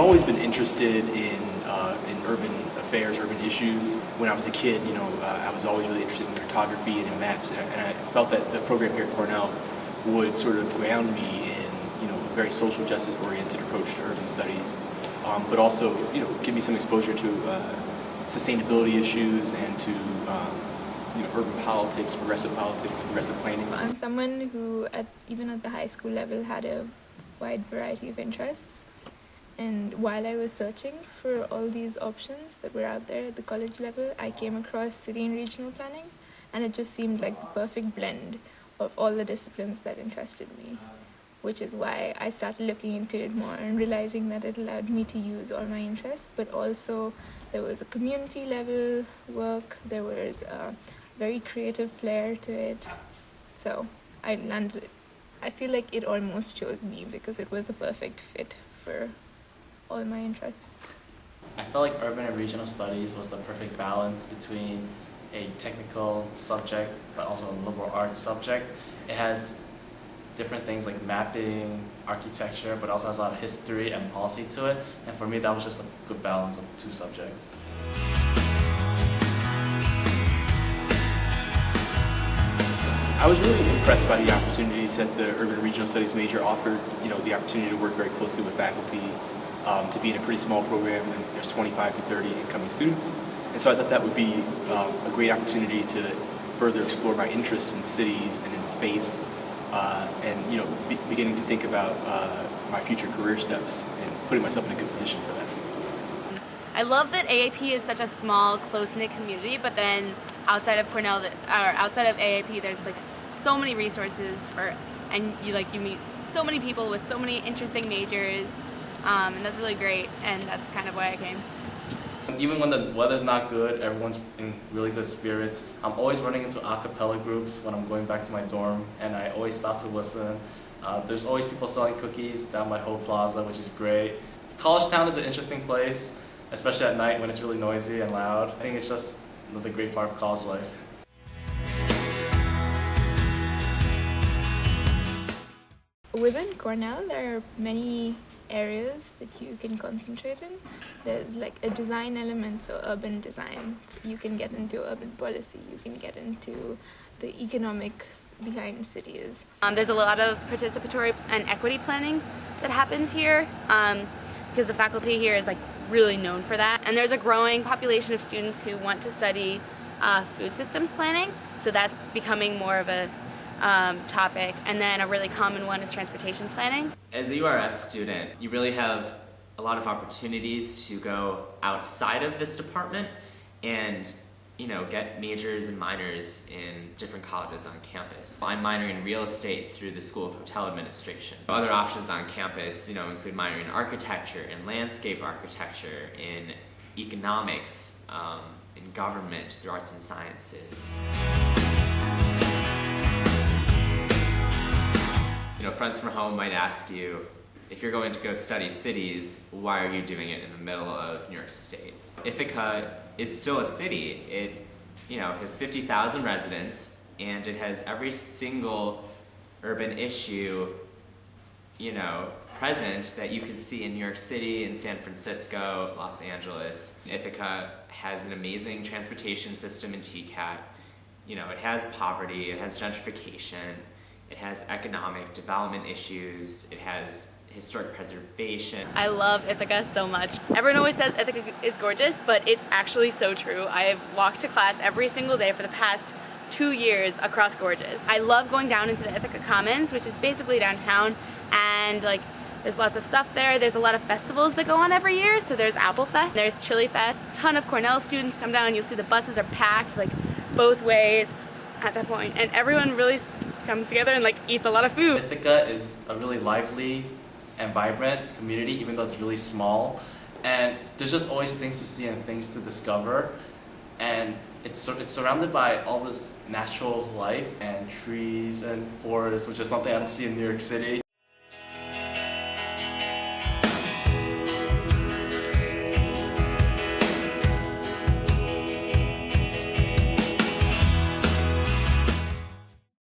always been interested in urban affairs, urban issues. When I was a kid, I was always really interested in cartography and in maps, and I felt that the program here at Cornell would sort of ground me in, a very social justice oriented approach to urban studies, but also, give me some exposure to sustainability issues and to urban politics, progressive planning. I'm someone who, even at the high school level, had a wide variety of interests. And while I was searching for all these options that were out there at the college level, I came across city and regional planning, and it just seemed like the perfect blend of all the disciplines that interested me, which is why I started looking into it more and realizing that it allowed me to use all my interests, but also there was a community level work, there was a very creative flair to it. So I feel like it almost chose me because it was the perfect fit for all my interests. I felt like urban and regional studies was the perfect balance between a technical subject but also a liberal arts subject. It has different things like mapping, architecture, but also has a lot of history and policy to it. And for me, that was just a good balance of the two subjects. I was really impressed by the opportunities that the Urban and Regional Studies major offered. The opportunity to work very closely with faculty, to be in a pretty small program, and there's 25 to 30 incoming students. And so I thought that would be a great opportunity to further explore my interest in cities and in space, and beginning to think about my future career steps and putting myself in a good position for that. I love that AAP is such a small, close-knit community, but then outside of Cornell, or outside of AAP, there's like so many resources and you meet so many people with so many interesting majors, and that's really great, and that's kind of why I came. Even when the weather's not good, everyone's in really good spirits. I'm always running into a cappella groups when I'm going back to my dorm, and I always stop to listen. There's always people selling cookies down by Hope Plaza, which is great. College Town is an interesting place, especially at night when it's really noisy and loud. I think it's just another great part of college life. Within Cornell, there are many areas that you can concentrate in. There's like a design element, so urban design. You can get into urban policy, you can get into the economics behind cities. There's a lot of participatory and equity planning that happens here, because the faculty here is really known for that. And there's a growing population of students who want to study food systems planning, so that's becoming more of a topic. And then a really common one is transportation planning. As a URS student, you really have a lot of opportunities to go outside of this department and get majors and minors in different colleges on campus. I'm minoring in real estate through the School of Hotel Administration. Other options on campus, include minoring in architecture, in landscape architecture, in economics, in government, through arts and sciences. Friends from home might ask you, if you're going to go study cities, why are you doing it in the middle of New York State? Ithaca is still a city. It, has 50,000 residents, and it has every single urban issue, present that you could see in New York City, in San Francisco, Los Angeles. Ithaca has an amazing transportation system in TCAT. It has poverty, it has gentrification, it has economic development issues, it has historic preservation. I love Ithaca so much. Everyone always says Ithaca is gorgeous, but it's actually so true. I've walked to class every single day for the past 2 years across Gorges. I love going down into the Ithaca Commons, which is basically downtown, and there's lots of stuff there. There's a lot of festivals that go on every year. So there's Apple Fest, there's Chili Fest. A ton of Cornell students come down, and you'll see the buses are packed both ways at that point, and everyone really comes together and eats a lot of food. Ithaca is a really lively and vibrant community, even though it's really small, and there's just always things to see and things to discover, and it's surrounded by all this natural life and trees and forests, which is something I don't see in New York City.